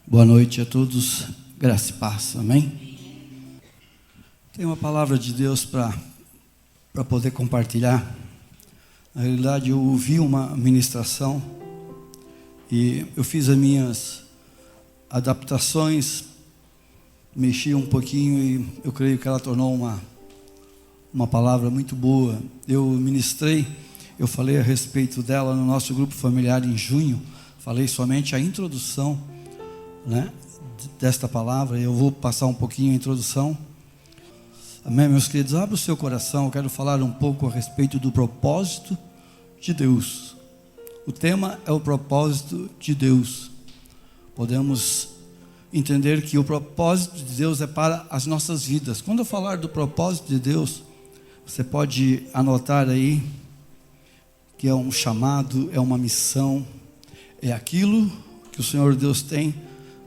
Boa noite a todos, graça e paz, amém? Tenho uma palavra de Deus para poder compartilhar. Na realidade, eu ouvi uma ministração e eu fiz as minhas adaptações, mexi um pouquinho e eu creio que ela tornou uma palavra muito boa. Eu ministrei, eu falei a respeito dela no nosso grupo familiar em junho, falei somente a introdução, desta palavra. Eu vou passar um pouquinho a introdução. Amém, meus queridos? Abra o seu coração. Eu quero falar um pouco a respeito do propósito de Deus. O tema é o propósito de Deus. Podemos entender que o propósito de Deus é para as nossas vidas. Quando eu falar do propósito de Deus, você pode anotar aí que é um chamado, é uma missão, é aquilo que o Senhor Deus tem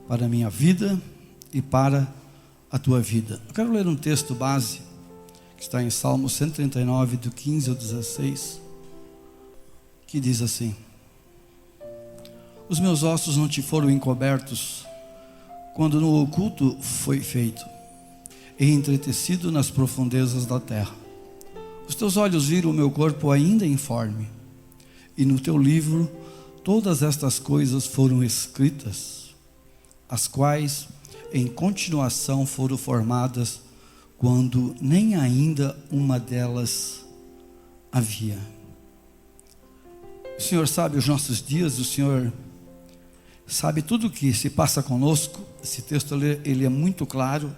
para a minha vida e para a tua vida. Eu quero ler um texto base que está em Salmo 139, do 15 ao 16, que diz assim: Os meus ossos não te foram encobertos quando no oculto foi feito e entretecido nas profundezas da terra. Os teus olhos viram o meu corpo ainda informe, e no teu livro todas estas coisas foram escritas, as quais em continuação foram formadas quando nem ainda uma delas havia. O Senhor sabe os nossos dias, o Senhor sabe tudo o que se passa conosco. Esse texto ele é muito claro,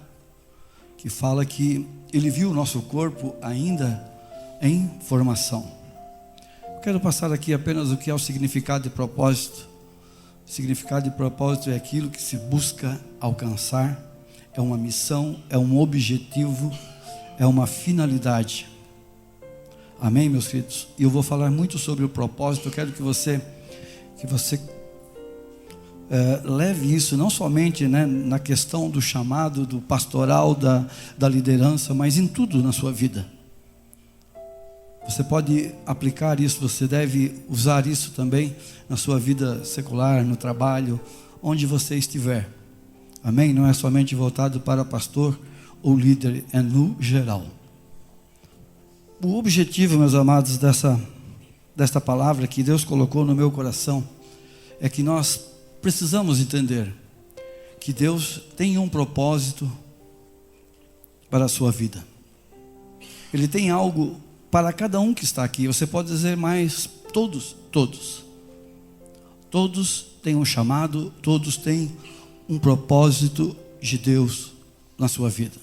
que fala que Ele viu o nosso corpo ainda em formação. Quero passar aqui apenas o que é o significado de propósito. O significado de propósito é aquilo que se busca alcançar, é uma missão, é um objetivo, é uma finalidade. Amém, meus queridos? E eu vou falar muito sobre o propósito. Eu quero que você leve isso não somente na questão do chamado, do pastoral, da liderança, mas em tudo na sua vida. Você pode aplicar isso, você deve usar isso também na sua vida secular, no trabalho, onde você estiver. Amém? Não é somente voltado para pastor ou líder, é no geral. O objetivo, meus amados, desta palavra que Deus colocou no meu coração, é que nós precisamos entender que Deus tem um propósito para a sua vida. Ele tem algo para cada um que está aqui. Você pode dizer mais, todos têm um chamado, todos têm um propósito de Deus na sua vida.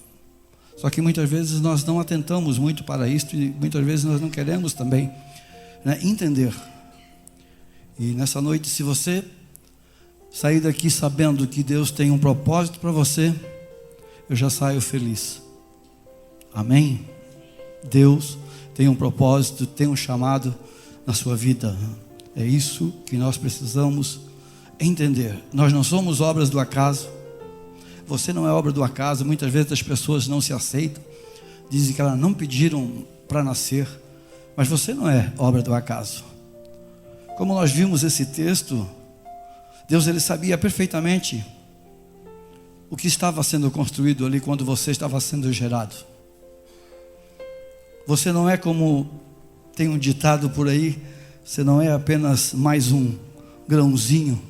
Só que muitas vezes nós não atentamos muito para isso e muitas vezes nós não queremos também entender. E nessa noite, se você sair daqui sabendo que Deus tem um propósito para você, eu já saio feliz. Amém? Deus tem um propósito, tem um chamado na sua vida. É isso que nós precisamos entender. Nós não somos obras do acaso. Você não é obra do acaso. Muitas vezes as pessoas não se aceitam, dizem que elas não pediram para nascer, mas você não é obra do acaso. Como nós vimos esse texto, Deus ele sabia perfeitamente o que estava sendo construído ali quando você estava sendo gerado. Você não é como tem um ditado por aí, você não é apenas mais um grãozinho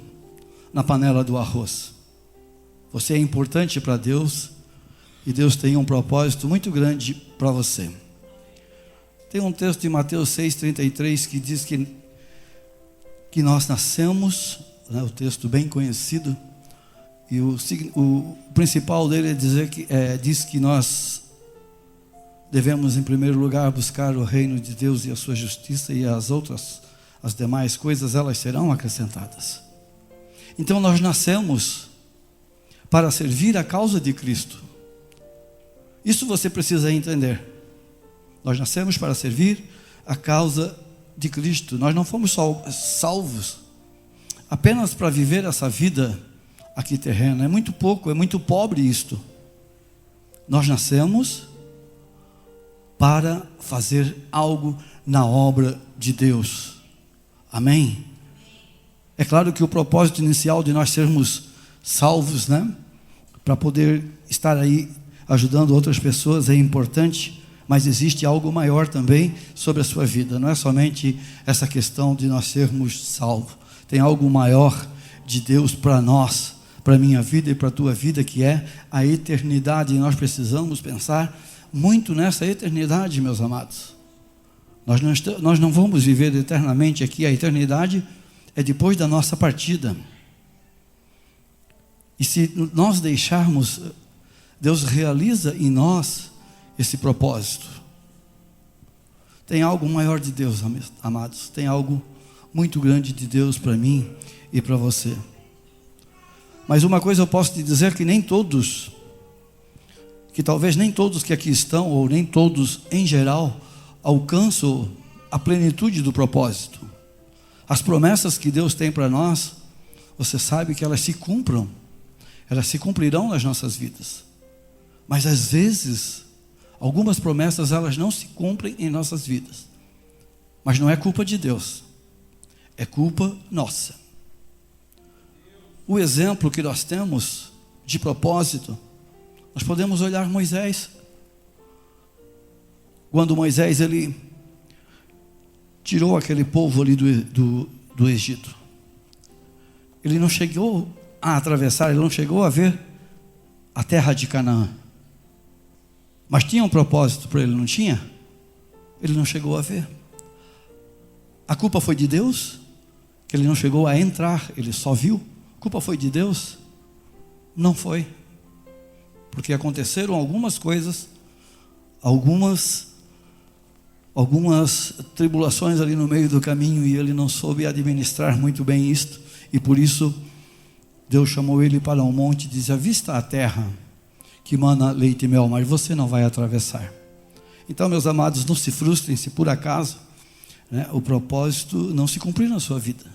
na panela do arroz. Você é importante para Deus e Deus tem um propósito muito grande para você. Tem um texto de Mateus 6,33 que diz que nós nascemos, o texto bem conhecido, e o principal dele diz que nós devemos em primeiro lugar buscar o reino de Deus e a sua justiça, e as demais coisas elas serão acrescentadas. Então nós nascemos para servir a causa de Cristo. Isso você precisa entender. Nós nascemos para servir a causa de Cristo. Nós não fomos salvos apenas para viver essa vida aqui terrena. É muito pouco, é muito pobre isto. Nós nascemos para fazer algo na obra de Deus. Amém? É claro que o propósito inicial de nós sermos salvos, né? Para poder estar aí ajudando outras pessoas é importante, mas existe algo maior também sobre a sua vida. Não é somente essa questão de nós sermos salvos. Tem algo maior de Deus para nós, para a minha vida e para a tua vida, que é a eternidade. E nós precisamos pensar muito nessa eternidade, meus amados. Nós não vamos viver eternamente aqui. A eternidade é depois da nossa partida. E se nós deixarmos, Deus realiza em nós esse propósito. Tem algo maior de Deus, amados. Tem algo muito grande de Deus para mim e para você. Mas uma coisa eu posso te dizer, que nem todos, que talvez nem todos que aqui estão, ou nem todos em geral, alcançam a plenitude do propósito. As promessas que Deus tem para nós, você sabe que elas se cumpram, elas se cumprirão nas nossas vidas. Mas às vezes, algumas promessas elas não se cumprem em nossas vidas. Mas não é culpa de Deus, é culpa nossa. O exemplo que nós temos de propósito, nós podemos olhar Moisés. Quando Moisés ele tirou aquele povo ali do Egito, ele não chegou a atravessar, ele não chegou a ver a terra de Canaã. Mas tinha um propósito para ele, não tinha? Ele não chegou a ver. A culpa foi de Deus, que ele não chegou a entrar, ele só viu. A culpa foi de Deus? Não foi. Porque aconteceram algumas coisas, algumas tribulações ali no meio do caminho, e ele não soube administrar muito bem isto, e por isso Deus chamou ele para um monte e disse: avista a terra que mana leite e mel, mas você não vai atravessar. Então, meus amados, não se frustrem se por acaso, né, o propósito não se cumprir na sua vida,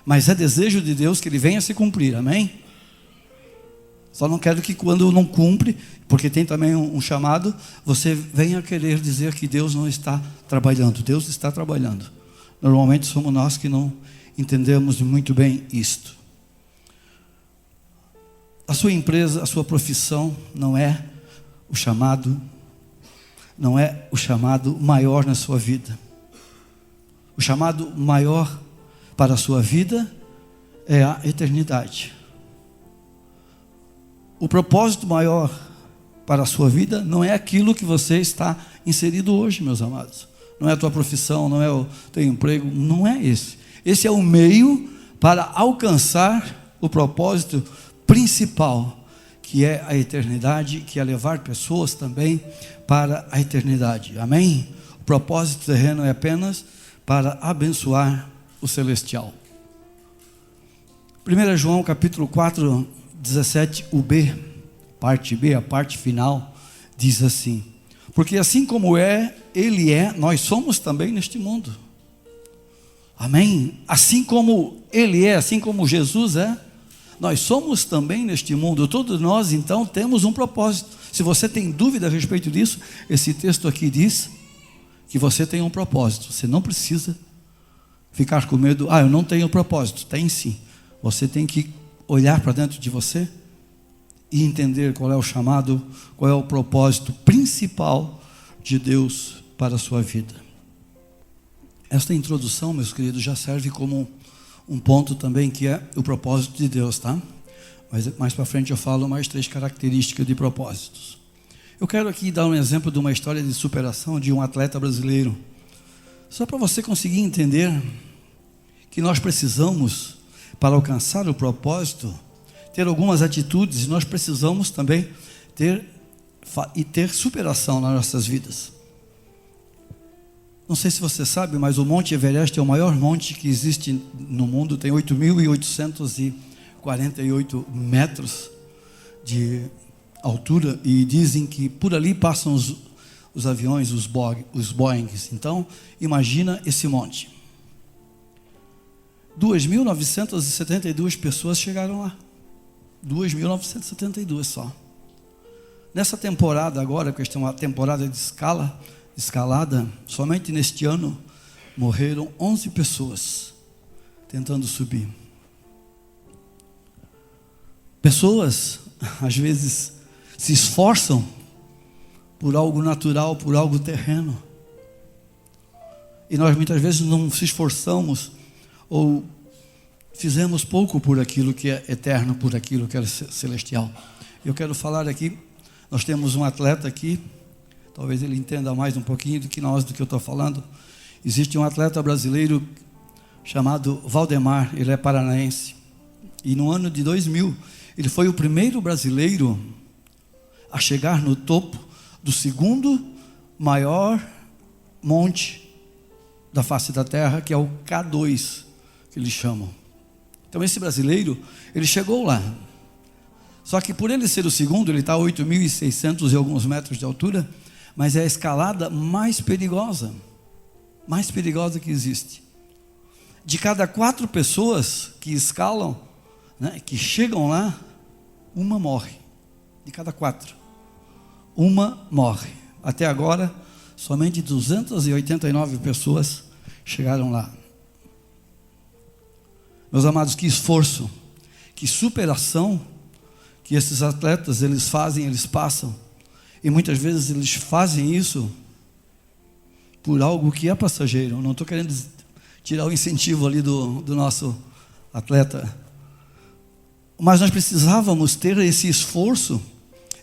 mas é desejo de Deus que ele venha se cumprir, amém? Só não quero que quando não cumpre, porque tem também um chamado, você venha querer dizer que Deus não está trabalhando. Deus está trabalhando. Normalmente somos nós que não entendemos muito bem isto. A sua empresa, a sua profissão não é o chamado maior na sua vida. O chamado maior para a sua vida é a eternidade. O propósito maior para a sua vida não é aquilo que você está inserido hoje, meus amados. Não é a tua profissão, não é o teu emprego, não é esse. Esse é o meio para alcançar o propósito principal, que é a eternidade, que é levar pessoas também para a eternidade. Amém? O propósito terreno é apenas para abençoar o celestial. 1 João capítulo 4, 17, o B, parte B, a parte final, diz assim: porque assim como Ele é, nós somos também neste mundo. Amém? Assim como Ele é, assim como Jesus é, nós somos também neste mundo. Todos nós então temos um propósito. Se você tem dúvida a respeito disso, esse texto aqui diz que você tem um propósito. Você não precisa ficar com medo. Eu não tenho propósito. Tem sim. Você tem que olhar para dentro de você e entender qual é o chamado, qual é o propósito principal de Deus para a sua vida. Esta introdução, meus queridos, já serve como um ponto também, que é o propósito de Deus, tá? Mas mais para frente eu falo mais 3 características de propósitos. Eu quero aqui dar um exemplo de uma história de superação de um atleta brasileiro, só para você conseguir entender que nós precisamos, para alcançar o propósito, ter algumas atitudes, e nós precisamos também ter superação nas nossas vidas. Não sei se você sabe, mas o Monte Everest é o maior monte que existe no mundo, tem 8.848 metros de altura, e dizem que por ali passam os aviões, os Boeings. Então, imagina esse monte. 2.972 pessoas chegaram lá. 2.972 só. Nessa temporada agora, que é uma temporada de escalada, somente neste ano morreram 11 pessoas tentando subir. Pessoas, às vezes, se esforçam por algo natural, por algo terreno. E nós muitas vezes não se esforçamos ou fizemos pouco por aquilo que é eterno, por aquilo que é celestial. Eu quero falar aqui, nós temos um atleta aqui, talvez ele entenda mais um pouquinho do que eu estou falando. Existe um atleta brasileiro chamado Valdemar, ele é paranaense. E no ano de 2000, ele foi o primeiro brasileiro a chegar no topo do segundo maior monte da face da terra, que é o K2, que eles chamam. Então esse brasileiro, ele chegou lá. Só que por ele ser o segundo, ele está a 8.600 e alguns metros de altura, mas é a escalada mais perigosa que existe. De cada 4 pessoas que escalam, né, que chegam lá, uma morre. De cada 4, uma morre. Até agora, somente 289 pessoas chegaram lá. Meus amados, que esforço, que superação que esses atletas eles fazem, eles passam. E muitas vezes eles fazem isso por algo que é passageiro. Eu não estou querendo tirar o incentivo ali do nosso atleta. Mas nós precisávamos ter esse esforço,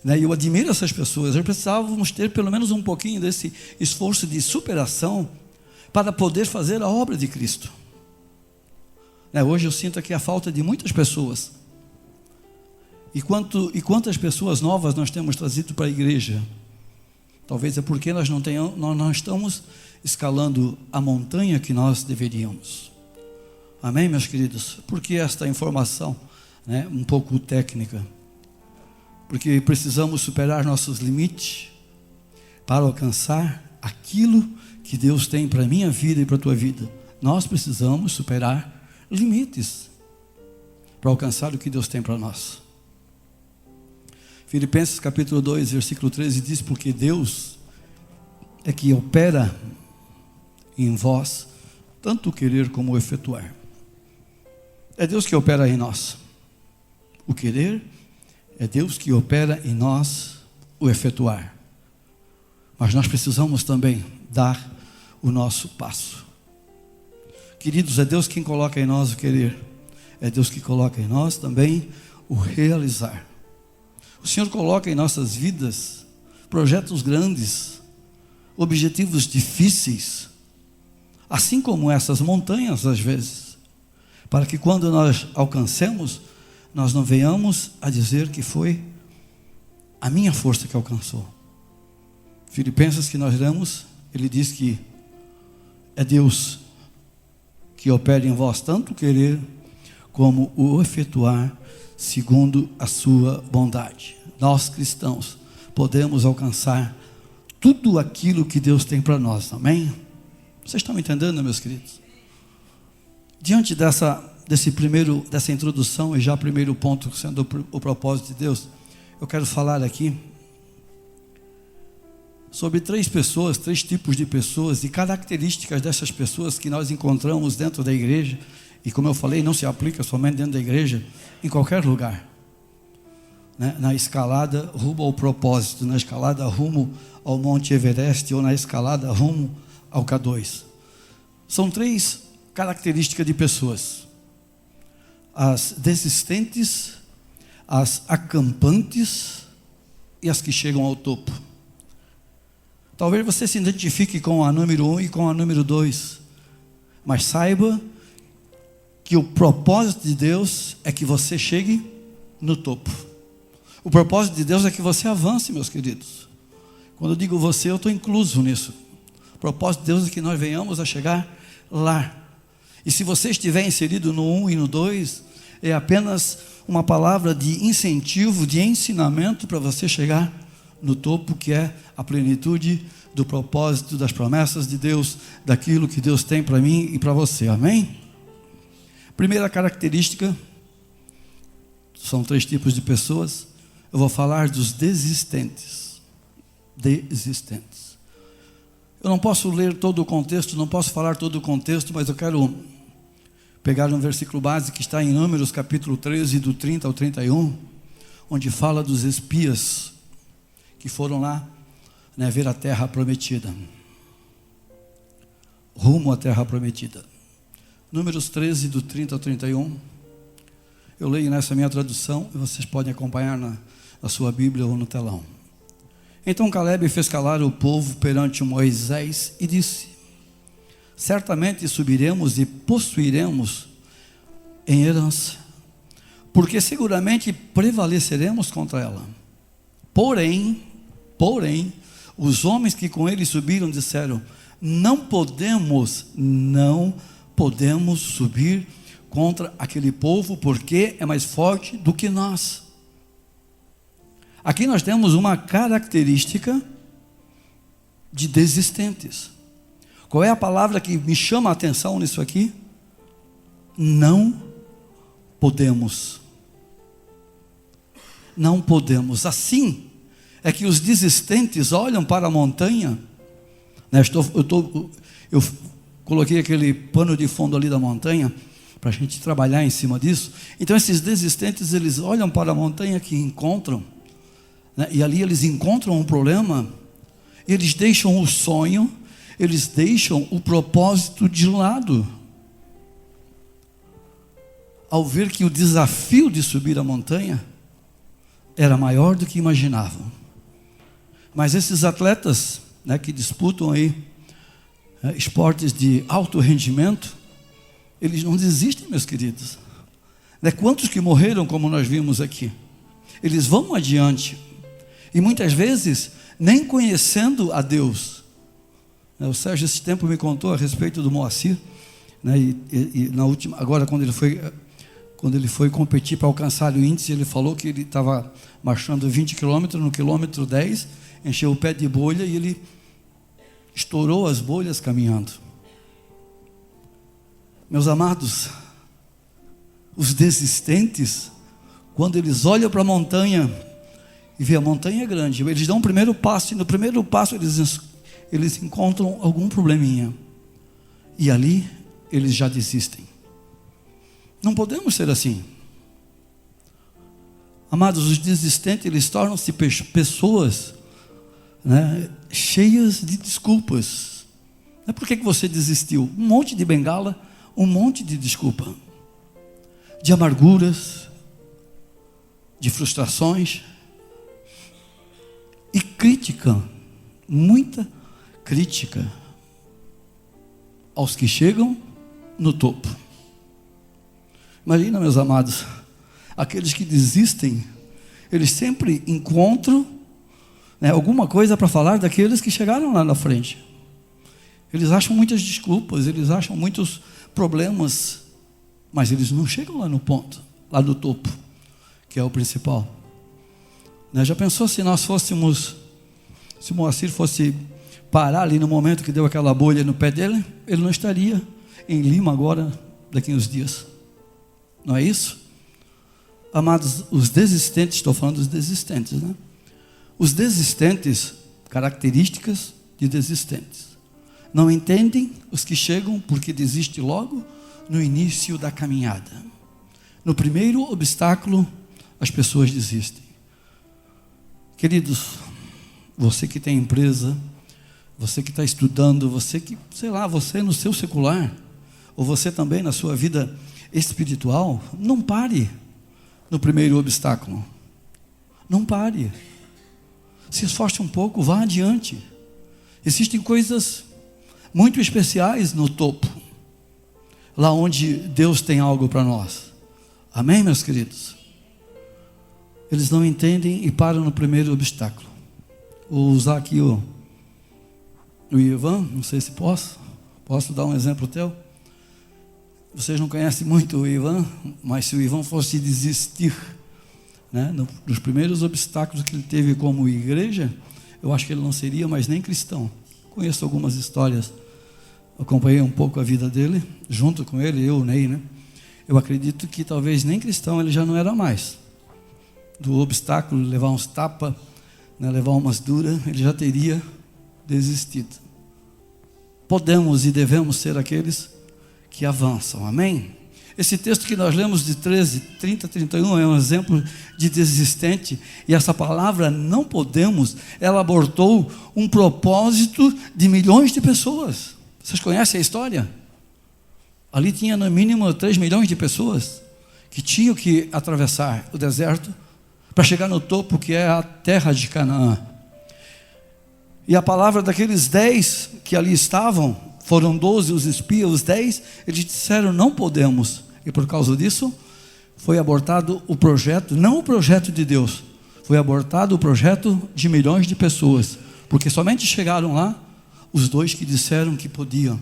né? Eu admiro essas pessoas. Nós precisávamos ter pelo menos um pouquinho desse esforço de superação para poder fazer a obra de Cristo. Hoje eu sinto aqui a falta de muitas pessoas. E quantas pessoas novas nós temos trazido para a igreja? Talvez é porque nós não estamos escalando a montanha que nós deveríamos. Amém, meus queridos? Por que esta informação, né, um pouco técnica? Porque precisamos superar nossos limites para alcançar aquilo que Deus tem para a minha vida e para a tua vida. Nós precisamos superar limites para alcançar o que Deus tem para nós. Filipenses capítulo 2, versículo 13 diz: porque Deus é que opera em vós tanto o querer como o efetuar. É Deus que opera em nós o querer, é Deus que opera em nós o efetuar. Mas nós precisamos também dar o nosso passo. Queridos, é Deus quem coloca em nós o querer, é Deus que coloca em nós também o realizar. O Senhor coloca em nossas vidas projetos grandes, objetivos difíceis, assim como essas montanhas às vezes, para que quando nós alcancemos, nós não venhamos a dizer que foi a minha força que alcançou. Filipenses que nós lemos, ele diz que é Deus que opera em vós tanto o querer como o efetuar segundo a sua bondade. Nós cristãos podemos alcançar tudo aquilo que Deus tem para nós, amém? Vocês estão me entendendo, meus queridos? Diante dessa introdução e já primeiro ponto sendo o propósito de Deus, eu quero falar aqui sobre 3 tipos de pessoas e características dessas pessoas que nós encontramos dentro da igreja. E como eu falei, não se aplica somente dentro da igreja, em qualquer lugar, né? Na escalada rumo ao propósito, na escalada rumo ao Monte Everest ou na escalada rumo ao K2. São 3 características de pessoas: as desistentes, as acampantes e as que chegam ao topo. Talvez você se identifique com a número 1 e com a número 2, mas saiba que o propósito de Deus é que você chegue no topo. O propósito de Deus é que você avance, meus queridos. Quando eu digo você, eu estou incluso nisso. O propósito de Deus é que nós venhamos a chegar lá. E se você estiver inserido no 1 e no 2, é apenas uma palavra de incentivo, de ensinamento para você chegar no topo, que é a plenitude do propósito, das promessas de Deus, daquilo que Deus tem para mim e para você, amém? Primeira característica, são 3 tipos de pessoas. Eu vou falar dos desistentes. Desistentes. Eu não posso ler todo o contexto, não posso falar todo o contexto, mas eu quero pegar um versículo base que está em Números capítulo 13, do 30 ao 31. onde fala dos espias que foram lá, né, ver a terra prometida, rumo à terra prometida. Números 13, do 30 ao 31. Eu leio nessa minha tradução e vocês podem acompanhar na sua Bíblia ou no telão. Então Caleb fez calar o povo perante Moisés e disse: certamente subiremos e possuiremos em herança, porque seguramente prevaleceremos contra ela. Porém, os homens que com ele subiram disseram: não podemos subir contra aquele povo, porque é mais forte do que nós. Aqui nós temos uma característica de desistentes. Qual é a palavra que me chama a atenção nisso aqui? Não podemos. Não podemos. Assim é que os desistentes olham para a montanha, né? Eu coloquei aquele pano de fundo ali da montanha, para a gente trabalhar em cima disso. Então esses desistentes, eles olham para a montanha que encontram, né? E ali eles encontram um problema, eles deixam o sonho, eles deixam o propósito de lado, ao ver que o desafio de subir a montanha era maior do que imaginavam. Mas esses atletas, né, que disputam aí esportes de alto rendimento, eles não desistem, meus queridos, né? Quantos que morreram, como nós vimos aqui? Eles vão adiante, e muitas vezes nem conhecendo a Deus, né? O Sérgio esse tempo me contou a respeito do Moacir, né? E na última, agora quando ele foi competir para alcançar o índice, ele falou que ele estava marchando 20 quilômetros, no quilômetro 10, encheu o pé de bolha e ele estourou as bolhas caminhando. Meus amados, os desistentes, quando eles olham para a montanha e vê a montanha grande, eles dão o primeiro passo, e no primeiro passo eles encontram algum probleminha, e ali eles já desistem. Não podemos ser assim. Amados, os desistentes, eles tornam-se pessoas, né, cheias de desculpas. Por que você desistiu? Um monte de bengala, um monte de desculpa, de amarguras, de frustrações, e crítica, muita crítica aos que chegam no topo. Imagina, meus amados, aqueles que desistem, eles sempre encontram, né, alguma coisa para falar daqueles que chegaram lá na frente. Eles acham muitas desculpas, eles acham muitos problemas, mas eles não chegam lá no ponto, lá no topo, que é o principal. Né? Já pensou se nós fôssemos, se o Moacir fosse parar ali no momento que deu aquela bolha no pé dele, ele não estaria em Lima agora, daqui a uns dias. Não é isso? Amados, os desistentes, estou falando dos desistentes, né? Os desistentes, características de desistentes. Não entendem os que chegam, porque desistem logo no início da caminhada. No primeiro obstáculo, as pessoas desistem. Queridos, você que tem empresa, você que está estudando, você que, sei lá, você no seu secular, ou você também na sua vida espiritual, não pare no primeiro obstáculo. Não pare. Se esforce um pouco, vá adiante. Existem coisas muito especiais no topo, lá onde Deus tem algo para nós. Amém, meus queridos? Eles não entendem e param no primeiro obstáculo. Vou usar aqui o Ivan, não sei se posso dar um exemplo teu? Vocês não conhecem muito o Ivan, mas se o Ivan fosse desistir, né, nos primeiros obstáculos que ele teve como igreja, eu acho que ele não seria mais nem cristão. Conheço algumas histórias, acompanhei um pouco a vida dele, junto com ele, eu, o Ney, né? Eu acredito que talvez nem cristão ele já não era mais. Do obstáculo, levar uns tapas, né, levar umas duras, ele já teria desistido. Podemos e devemos ser aqueles que avançam, amém? Esse texto que nós lemos de 13, 30, 31 é um exemplo de desistente. E essa palavra não podemos, ela abortou um propósito de milhões de pessoas. Vocês conhecem a história? Ali tinha no mínimo 3 milhões de pessoas que tinham que atravessar o deserto para chegar no topo, que é a terra de Canaã. E a palavra daqueles 10 que ali estavam, foram 12 os espias, os 10, eles disseram: não podemos. E por causa disso, foi abortado o projeto, não o projeto de Deus, foi abortado o projeto de milhões de pessoas, porque somente chegaram lá os 2 que disseram que podiam,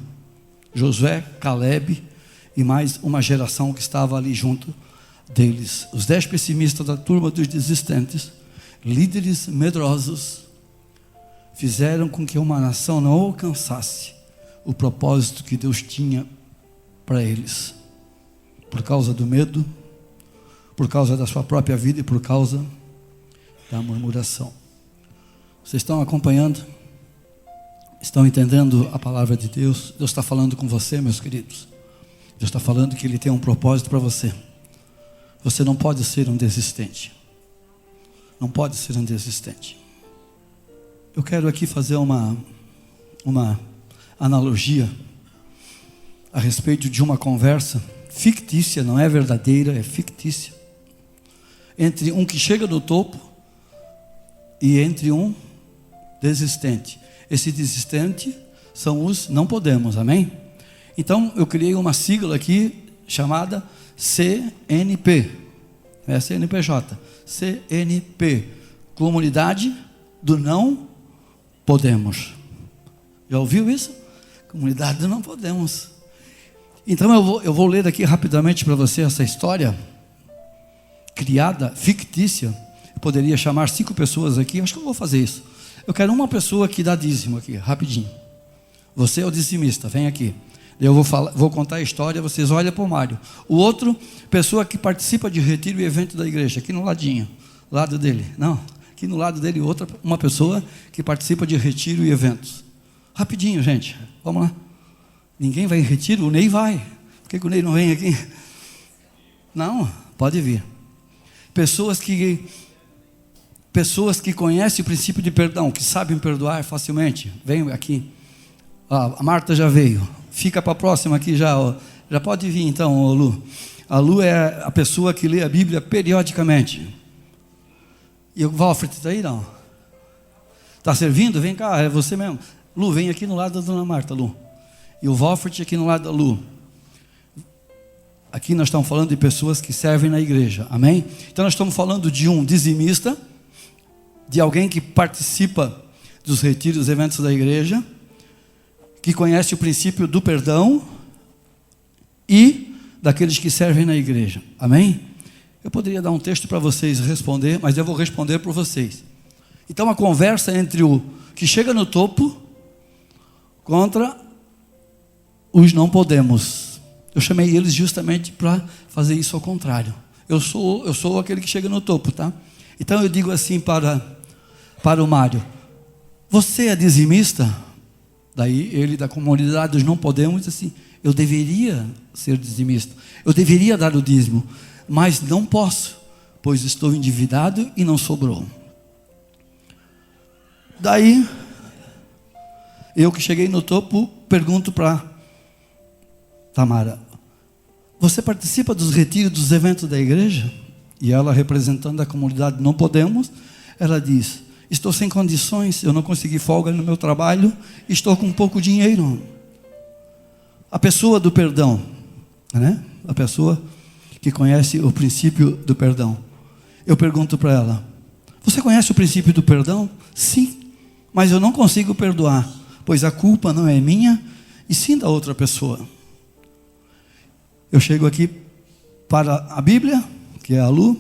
Josué, Caleb e mais uma geração que estava ali junto deles. Os 10 pessimistas da turma dos desistentes, líderes medrosos, fizeram com que uma nação não alcançasse o propósito que Deus tinha para eles, por causa do medo, por causa da sua própria vida e por causa da murmuração. Vocês estão acompanhando? Estão entendendo a palavra de Deus? Deus está falando com você, meus queridos. Deus está falando que Ele tem um propósito para você. Você não pode ser um desistente. Não pode ser um desistente. Eu quero aqui fazer uma analogia a respeito de uma conversa fictícia, não é verdadeira, é fictícia, entre um que chega no topo e entre um desistente. Esse desistente são os não podemos, amém? Então eu criei uma sigla aqui chamada CNP, é CNPJ, CNP, Comunidade do Não Podemos. Já ouviu isso? Comunidade do Não Podemos. Então eu vou ler aqui rapidamente para você essa história criada, fictícia. Eu poderia chamar 5 pessoas aqui, acho que eu vou fazer isso. Eu quero uma pessoa que dá dízimo aqui, rapidinho. Você é o dizimista, vem aqui. Eu vou contar a história, vocês olham para o Mário. O outro, pessoa que participa de retiro e evento da igreja, aqui no ladinho, lado dele. Não, aqui no lado dele, outra, uma pessoa que participa de retiro e eventos. Rapidinho, gente, vamos lá. Ninguém vai em retiro? O Ney vai. Por que o Ney não vem aqui? Não, pode vir. Pessoas que conhecem o princípio de perdão, que sabem perdoar facilmente. Venham aqui. A Marta já veio. Fica para a próxima aqui já. Já pode vir então, Lu. A Lu é a pessoa que lê a Bíblia periodicamente. E o Walfred está aí, não? Está servindo? Vem cá, é você mesmo. Lu, vem aqui no lado da dona Marta, Lu. E o Walfred aqui no lado da Lu. Aqui nós estamos falando de pessoas que servem na igreja, amém? Então nós estamos falando de um dizimista, de alguém que participa dos retiros, eventos da igreja, que conhece o princípio do perdão e daqueles que servem na igreja, amém? Eu poderia dar um texto para vocês responder, mas eu vou responder por vocês. Então a conversa entre o que chega no topo contra os não podemos. Eu chamei eles justamente para fazer isso ao contrário. Eu sou aquele que chega no topo, tá? Então eu digo assim para o Mário: você é dizimista? Daí ele da comunidade dos não podemos diz assim: eu deveria ser dizimista, eu deveria dar o dízimo, mas não posso, pois estou endividado e não sobrou. Daí eu que cheguei no topo pergunto para Tamara: você participa dos retiros, dos eventos da igreja? E ela, representando a comunidade Não Podemos, ela diz: estou sem condições, eu não consegui folga no meu trabalho, estou com pouco dinheiro. A pessoa do perdão, né? A pessoa que conhece o princípio do perdão. Eu pergunto para ela: você conhece o princípio do perdão? Sim, mas eu não consigo perdoar, pois a culpa não é minha, e sim da outra pessoa. Eu chego aqui para a Bíblia, que é a Lu.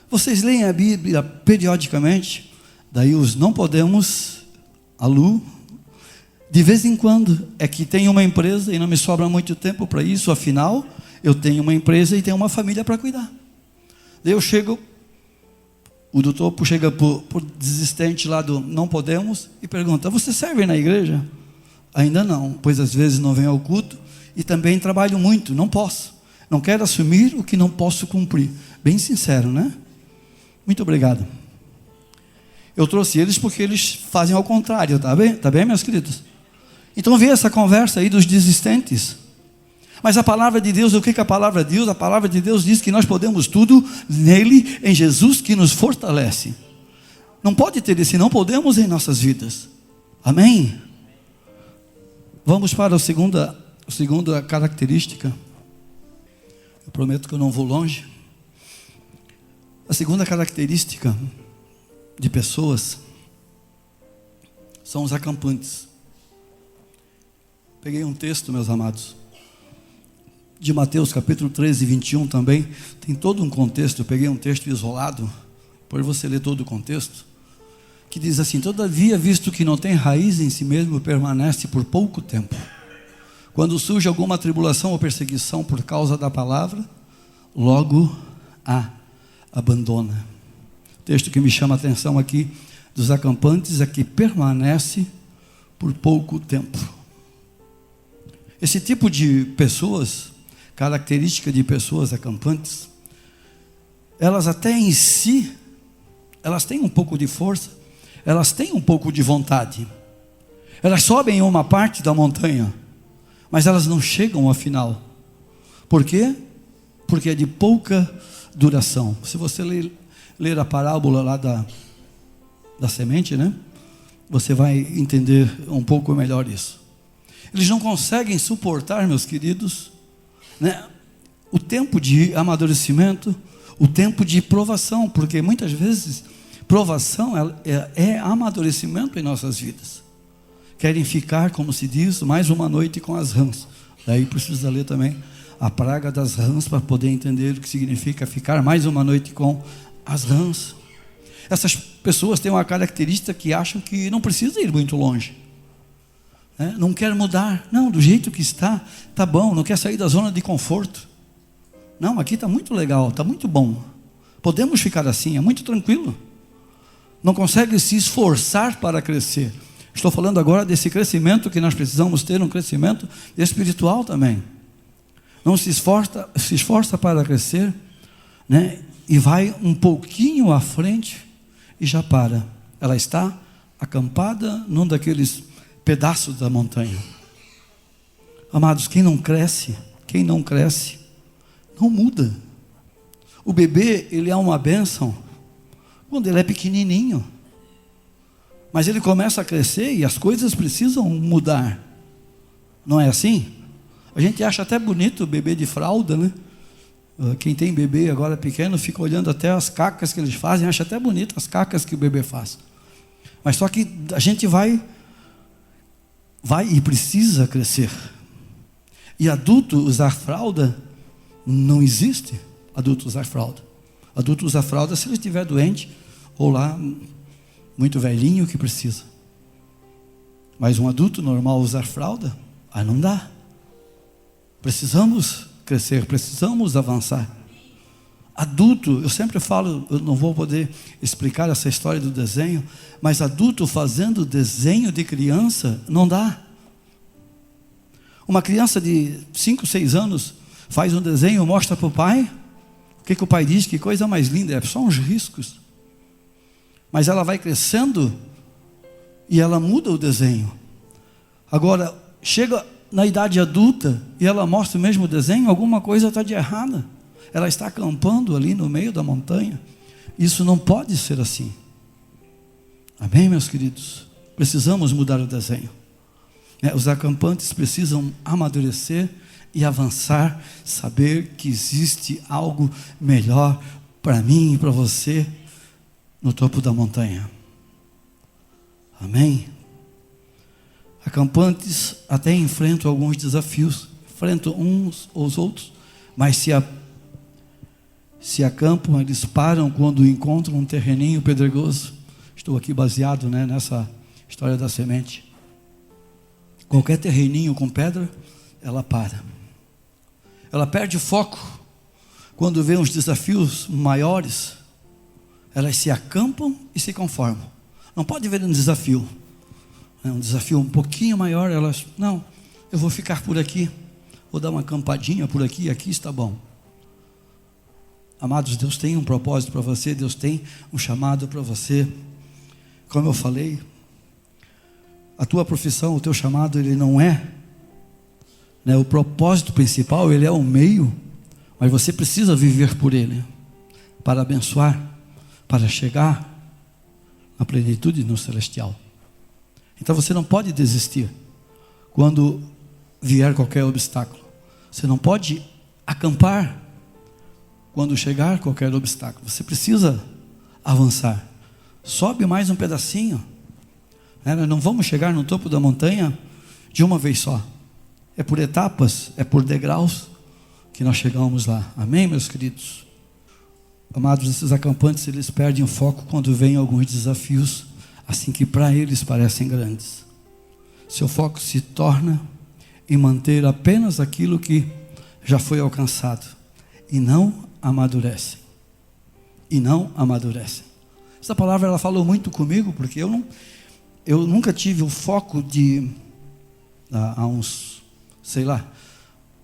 Vocês leem a Bíblia periodicamente? Daí os não podemos, a Lu, de vez em quando, é que tem uma empresa e não me sobra muito tempo para isso, afinal, eu tenho uma empresa e tenho uma família para cuidar. Daí eu chego, o do topo chega por desistente lá do não podemos e pergunta: você serve na igreja? Ainda não, pois às vezes não venho ao culto e também trabalho muito, não posso. Não quero assumir o que não posso cumprir. Bem sincero, né? Muito obrigado. Eu trouxe eles porque eles fazem ao contrário, tá bem? Tá bem, meus queridos? Então vê essa conversa aí dos desistentes. Mas a palavra de Deus, o que é a palavra de Deus? A palavra de Deus diz que nós podemos tudo nele, em Jesus, que nos fortalece. Não pode ter esse não podemos em nossas vidas. Amém? Vamos para a segunda característica. Eu prometo que eu não vou longe. A segunda característica de pessoas são os acampantes. Peguei um texto, meus amados, de Mateus capítulo 13, 21 também. Tem todo um contexto. Eu peguei um texto isolado, por você ler todo o contexto, que diz assim: todavia, visto que não tem raiz em si mesmo, permanece por pouco tempo. Quando surge alguma tribulação ou perseguição por causa da palavra, logo a abandona. O texto que me chama a atenção aqui dos acampantes é que permanece por pouco tempo. Esse tipo de pessoas, característica de pessoas acampantes, elas até em si, elas têm um pouco de força, elas têm um pouco de vontade, elas sobem uma parte da montanha, mas elas não chegam ao final. Por quê? Porque é de pouca duração. Se você ler a parábola lá da semente, né? Você vai entender um pouco melhor isso. Eles não conseguem suportar, meus queridos, né, o tempo de amadurecimento, o tempo de provação, porque muitas vezes provação é amadurecimento em nossas vidas. Querem ficar, como se diz, mais uma noite com as rãs. Daí precisa ler também a praga das rãs para poder entender o que significa ficar mais uma noite com as rãs. Essas pessoas têm uma característica que acham que não precisa ir muito longe. Não quer mudar, não, do jeito que está bom, não quer sair da zona de conforto. Não, aqui está muito legal, está muito bom, podemos ficar assim, é muito tranquilo. Não consegue se esforçar para crescer. Estou falando agora desse crescimento que nós precisamos ter, um crescimento espiritual também. Não se esforça para crescer, né? E vai um pouquinho à frente e já para. Ela está acampada num daqueles pedaços da montanha. Amados, quem não cresce, não muda. O bebê, ele é uma bênção quando ele é pequenininho, mas ele começa a crescer e as coisas precisam mudar. Não é assim? A gente acha até bonito o bebê de fralda, né? Quem tem bebê agora pequeno fica olhando até as cacas que eles fazem, acha até bonito as cacas que o bebê faz. Mas só que a gente vai e precisa crescer. E adulto usar fralda, não existe adulto usar fralda. Adulto usa fralda se ele estiver doente, ou lá, muito velhinho que precisa. Mas um adulto normal usar fralda, não dá. Precisamos crescer, precisamos avançar. Adulto, eu sempre falo, eu não vou poder explicar essa história do desenho, mas adulto fazendo desenho de criança, não dá. Uma criança de 5, 6 anos faz um desenho, mostra para o pai, o que o pai diz? Que coisa mais linda, é só uns riscos. Mas ela vai crescendo e ela muda o desenho. Agora, chega na idade adulta e ela mostra o mesmo desenho, alguma coisa está de errada. Ela está acampando ali no meio da montanha. Isso não pode ser assim. Amém, meus queridos? Precisamos mudar o desenho. Os acampantes precisam amadurecer e avançar, saber que existe algo melhor para mim e para você no topo da montanha. Amém? Acampantes até enfrentam alguns desafios, enfrentam uns os outros, mas se acampam, eles param quando encontram um terreninho pedregoso. Estou aqui baseado, nessa história da semente. Qualquer terreninho com pedra, ela para. Ela perde o foco quando vê uns desafios maiores. Elas se acampam e se conformam. Não pode ver um desafio um pouquinho maior. Elas, não, eu vou ficar por aqui. vou dar uma acampadinha por aqui, aqui está bom. Amados, Deus tem um propósito para você, Deus tem um chamado para você. Como eu falei, a tua profissão, o teu chamado, ele não é, né, o propósito principal, ele é o meio, mas você precisa viver por ele, para abençoar, para chegar na plenitude no celestial. Então você não pode desistir quando vier qualquer obstáculo. Você não pode acampar quando chegar qualquer obstáculo. Você precisa avançar. Sobe mais um pedacinho. Nós não vamos chegar no topo da montanha de uma vez só. É por etapas, é por degraus que nós chegamos lá. Amém, meus queridos? Amados, esses acampantes, eles perdem o foco quando vêm alguns desafios, assim que para eles parecem grandes. Seu foco se torna em manter apenas aquilo que já foi alcançado, e não amadurecem. E não amadurecem. Essa palavra, ela falou muito comigo, porque eu nunca tive o foco de, há uns, sei lá,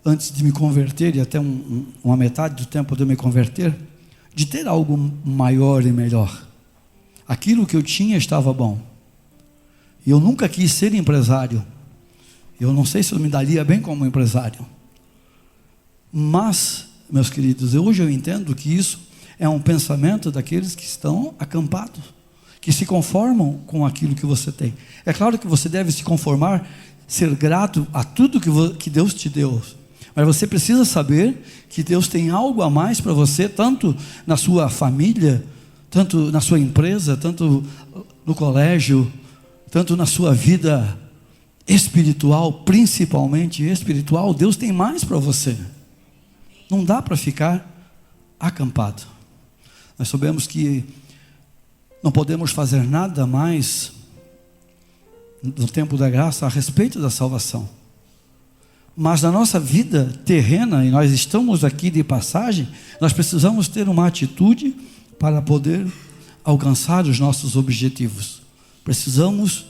antes de me converter, e até uma metade do tempo de eu me converter, de ter algo maior e melhor. Aquilo que eu tinha estava bom. E eu nunca quis ser empresário. Eu não sei se eu me daria bem como empresário. Mas, meus queridos, hoje eu entendo que isso é um pensamento daqueles que estão acampados, que se conformam com aquilo que você tem. É claro que você deve se conformar, ser grato a tudo que Deus te deu. Mas você precisa saber que Deus tem algo a mais para você, tanto na sua família, tanto na sua empresa, tanto no colégio, tanto na sua vida espiritual, principalmente espiritual. Deus tem mais para você. Não dá para ficar acampado. Nós sabemos que não podemos fazer nada mais no tempo da graça a respeito da salvação. Mas na nossa vida terrena, e nós estamos aqui de passagem, nós precisamos ter uma atitude para poder alcançar os nossos objetivos. Precisamos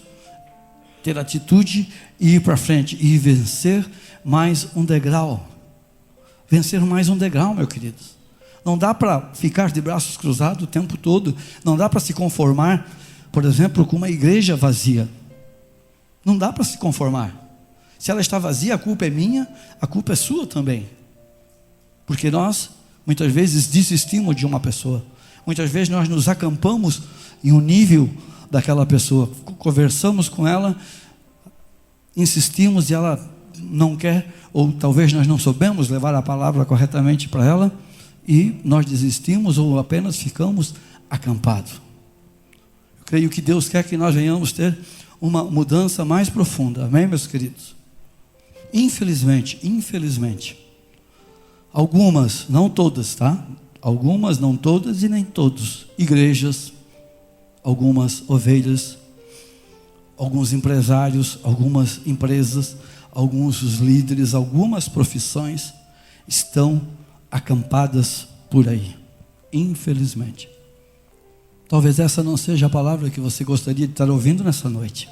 ter atitude e ir para frente e vencer mais um degrau. Vencer mais um degrau, meus queridos. Não dá para ficar de braços cruzados o tempo todo. Não dá para se conformar, por exemplo, com uma igreja vazia. Não dá para se conformar. Se ela está vazia, a culpa é minha, a culpa é sua também. Porque nós, muitas vezes, desistimos de uma pessoa. Muitas vezes nós nos acampamos em um nível daquela pessoa. Conversamos com ela, insistimos e ela não quer, ou talvez nós não soubemos levar a palavra corretamente para ela, e nós desistimos ou apenas ficamos acampados. Eu creio que Deus quer que nós venhamos ter uma mudança mais profunda. Amém, meus queridos? Infelizmente, algumas, não todas, tá? Algumas, não todas e nem todos, igrejas, algumas ovelhas, alguns empresários, algumas empresas, alguns líderes, algumas profissões estão acampadas por aí, infelizmente. Talvez essa não seja a palavra que você gostaria de estar ouvindo nessa noite,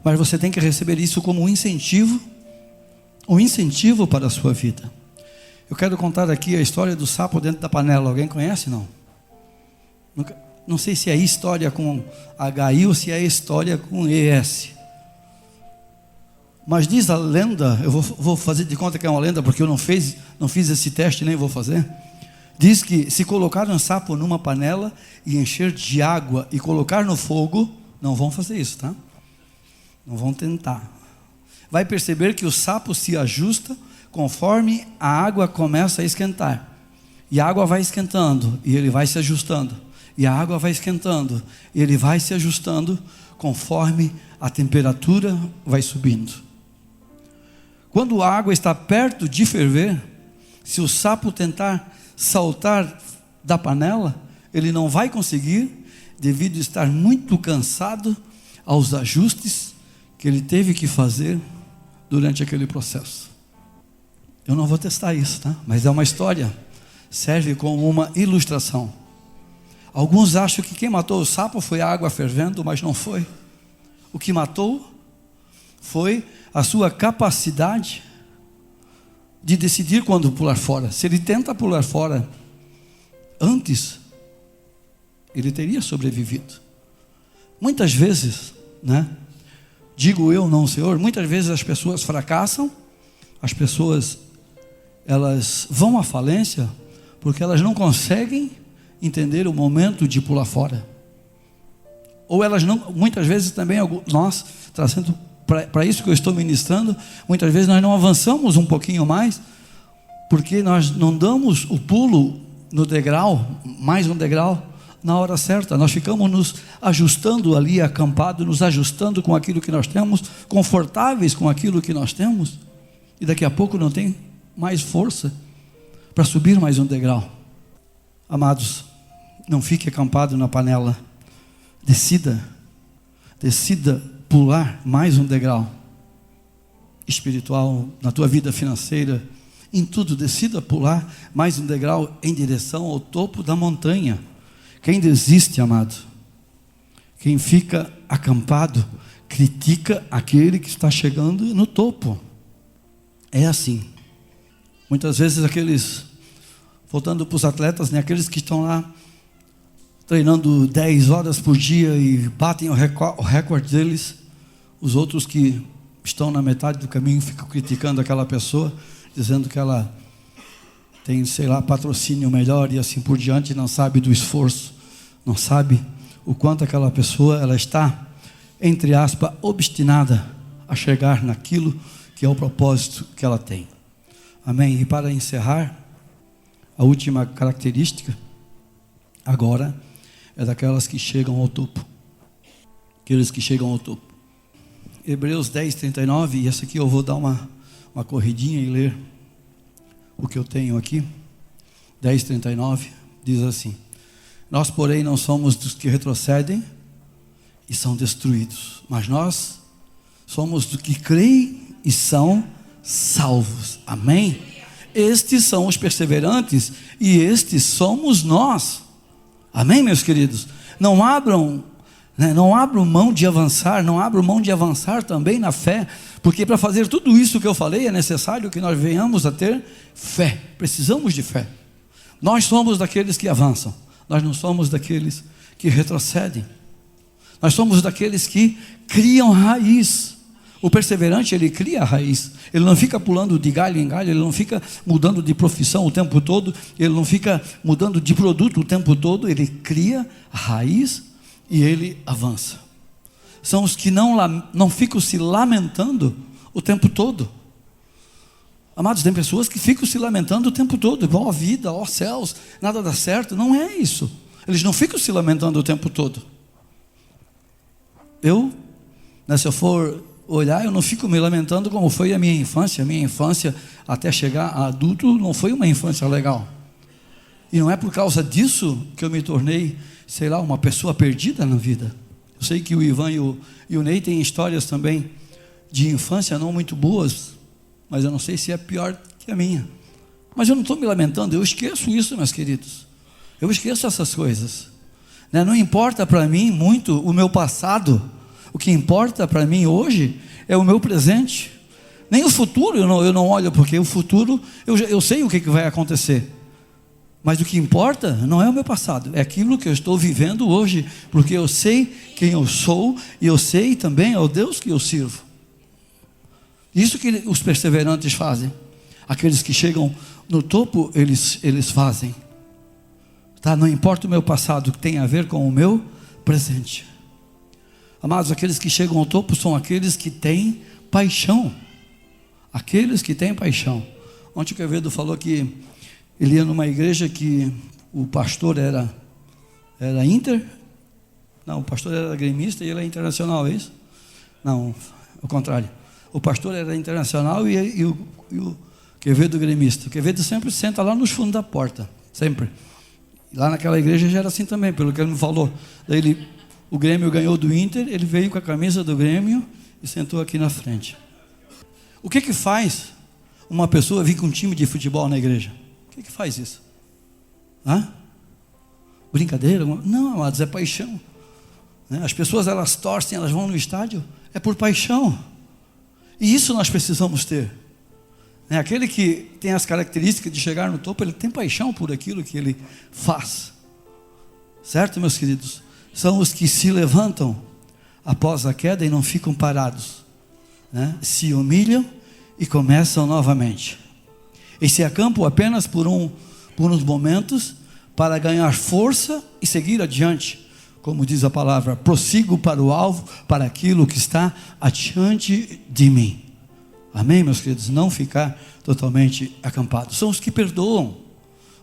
mas você tem que receber isso como um incentivo para a sua vida. Eu quero contar aqui a história do sapo dentro da panela. Alguém conhece, não? Não sei se é história com HI ou se é história com ES. Mas diz a lenda, eu vou fazer de conta que é uma lenda, porque eu não fiz esse teste, nem vou fazer. Diz que se colocar um sapo numa panela e encher de água e colocar no fogo, não vão fazer isso, tá? Não vão tentar. Vai perceber que o sapo se ajusta conforme a água começa a esquentar. E a água vai esquentando e ele vai se ajustando. E a água vai esquentando e ele vai se ajustando conforme a temperatura vai subindo. Quando a água está perto de ferver, se o sapo tentar saltar da panela, ele não vai conseguir, devido a estar muito cansado aos ajustes que ele teve que fazer durante aquele processo. Eu não vou testar isso, tá? Mas é uma história, serve como uma ilustração. Alguns acham que quem matou o sapo foi a água fervendo, mas não foi. O que matou foi a sua capacidade de decidir quando pular fora. Se ele tenta pular fora antes, ele teria sobrevivido. Muitas vezes, né? Digo eu, não o Senhor, muitas vezes as pessoas fracassam, as pessoas, elas vão à falência, porque elas não conseguem entender o momento de pular fora. Ou elas não, muitas vezes também, nós, trazendo para isso que eu estou ministrando, muitas vezes nós não avançamos um pouquinho mais, porque nós não damos o pulo no degrau, mais um degrau, na hora certa. Nós ficamos nos ajustando ali, acampado, nos ajustando com aquilo que nós temos, confortáveis com aquilo que nós temos, e daqui a pouco não tem mais força para subir mais um degrau. Amados, não fique acampado na panela, decida pular mais um degrau espiritual, na tua vida financeira, em tudo, decida pular mais um degrau em direção ao topo da montanha. Quem desiste, amado, quem fica acampado, critica aquele que está chegando no topo. É assim. Muitas vezes voltando para os atletas, né, aqueles que estão lá treinando 10 horas por dia e batem o recorde deles, os outros que estão na metade do caminho ficam criticando aquela pessoa, dizendo que ela tem, sei lá, patrocínio melhor e assim por diante, não sabe do esforço, não sabe o quanto aquela pessoa, ela está, entre aspas, obstinada a chegar naquilo que é o propósito que ela tem. Amém? E para encerrar, a última característica, agora, é daquelas que chegam ao topo. Aqueles que chegam ao topo. Hebreus 10, 39, e essa aqui eu vou dar uma corridinha e ler o que eu tenho aqui. 10, 39, diz assim: nós, porém, não somos dos que retrocedem e são destruídos, mas nós somos dos que creem e são salvos. Amém? Estes são os perseverantes e estes somos nós. Amém, meus queridos? Não abram mão de avançar, não abram mão de avançar também na fé, porque para fazer tudo isso que eu falei é necessário que nós venhamos a ter fé. Precisamos de fé. Nós somos daqueles que avançam, nós não somos daqueles que retrocedem. Nós somos daqueles que criam raiz. O perseverante, ele cria a raiz. Ele não fica pulando de galho em galho, ele não fica mudando de profissão o tempo todo, ele não fica mudando de produto o tempo todo, ele cria a raiz e ele avança. São os que não ficam se lamentando o tempo todo. Amados, tem pessoas que ficam se lamentando o tempo todo, ó vida, ó céus, nada dá certo. Não é isso. Eles não ficam se lamentando o tempo todo. Se eu for olhar, eu não fico me lamentando como foi a minha infância. A minha infância, até chegar a adulto, não foi uma infância legal. E não é por causa disso que eu me tornei, sei lá, uma pessoa perdida na vida. Eu sei que o Ivan e o Ney têm histórias também de infância não muito boas, mas eu não sei se é pior que a minha. Mas eu não estou me lamentando, eu esqueço isso, meus queridos. Eu esqueço essas coisas. Não importa para mim muito o meu passado. O que importa para mim hoje é o meu presente. Nem o futuro eu não olho, porque o futuro eu sei o que vai acontecer. Mas o que importa não é o meu passado, é aquilo que eu estou vivendo hoje, porque eu sei quem eu sou e eu sei também o Deus que eu sirvo. Isso que os perseverantes fazem. Aqueles que chegam no topo, eles fazem. Não importa o meu passado, que tem a ver com o meu presente. Amados, aqueles que chegam ao topo são aqueles que têm paixão. Aqueles que têm paixão. Ontem o Quevedo falou que ele ia numa igreja que o pastor era Inter. Não, o pastor era gremista e ele é internacional, é isso? Não, ao contrário. O pastor era internacional e o Quevedo gremista. O Quevedo sempre senta lá nos fundos da porta, sempre. Lá naquela igreja já era assim também, pelo que ele me falou. Daí o Grêmio ganhou do Inter, ele veio com a camisa do Grêmio e sentou aqui na frente. O que faz uma pessoa vir com um time de futebol na igreja? O que faz isso? Brincadeira? Não, amados, é paixão. As pessoas, elas torcem, elas vão no estádio, é por paixão. E isso nós precisamos ter. Aquele que tem as características de chegar no topo, ele tem paixão por aquilo que ele faz. Certo, meus queridos? São os que se levantam após a queda e não ficam parados, né? Se humilham e começam novamente. E se acampam apenas por uns momentos para ganhar força e seguir adiante. Como diz a palavra, prossigo para o alvo, para aquilo que está adiante de mim. Amém, meus queridos? Não ficar totalmente acampado. São os que perdoam.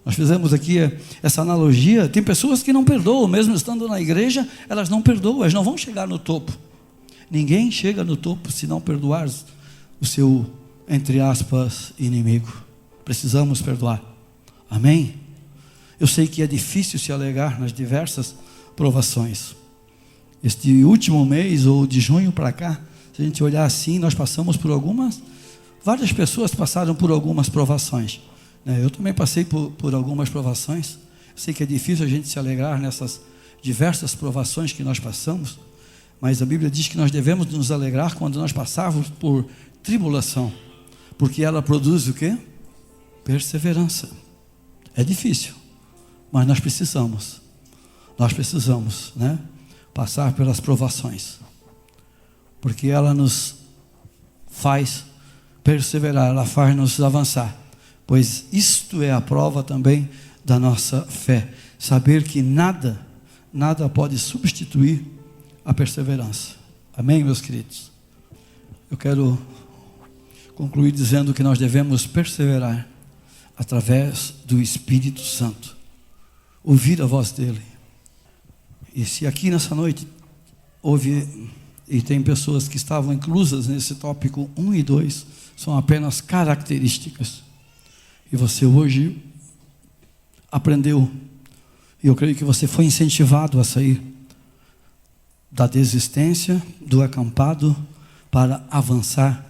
Nós fizemos aqui essa analogia. Tem pessoas que não perdoam, mesmo estando na igreja, elas não perdoam, elas não vão chegar no topo. Ninguém chega no topo se não perdoar o seu, entre aspas, inimigo. Precisamos perdoar. Amém? Eu sei que é difícil se alegrar nas diversas provações. Este último mês, ou de junho para cá, se a gente olhar assim, nós passamos por várias pessoas passaram por algumas provações. Eu também passei por algumas provações. Eu sei que é difícil a gente se alegrar nessas diversas provações que nós passamos, mas a Bíblia diz que nós devemos nos alegrar quando nós passarmos por tribulação, porque ela produz o quê? Perseverança. É difícil, mas nós precisamos, passar pelas provações, porque ela nos faz perseverar, ela faz nos avançar, pois isto é a prova também da nossa fé, saber que nada pode substituir a perseverança. Amém, meus queridos? Eu quero concluir dizendo que nós devemos perseverar através do Espírito Santo, ouvir a voz dele. E se aqui nessa noite houve, e tem pessoas que estavam inclusas nesse tópico 1 e 2, são apenas características, e você hoje aprendeu, e eu creio que você foi incentivado a sair da desistência, do acampado, para avançar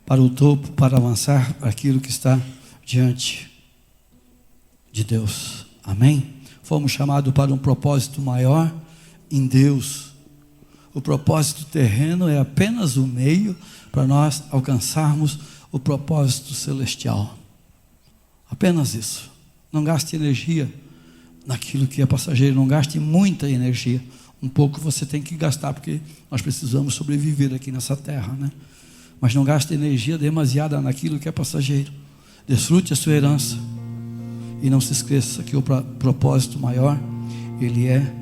para o topo, para avançar aquilo que está diante de Deus. Amém? Fomos chamados para um propósito maior em Deus. O propósito terreno é apenas o meio para nós alcançarmos o propósito celestial. Apenas isso. Não gaste energia naquilo que é passageiro, não gaste muita energia. Um pouco você tem que gastar, porque nós precisamos sobreviver aqui nessa terra, né? Mas não gaste energia demasiada naquilo que é passageiro. Desfrute a sua herança. E não se esqueça que o propósito maior, ele é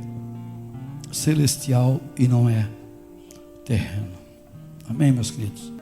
celestial e não é terreno. Amém, meus queridos?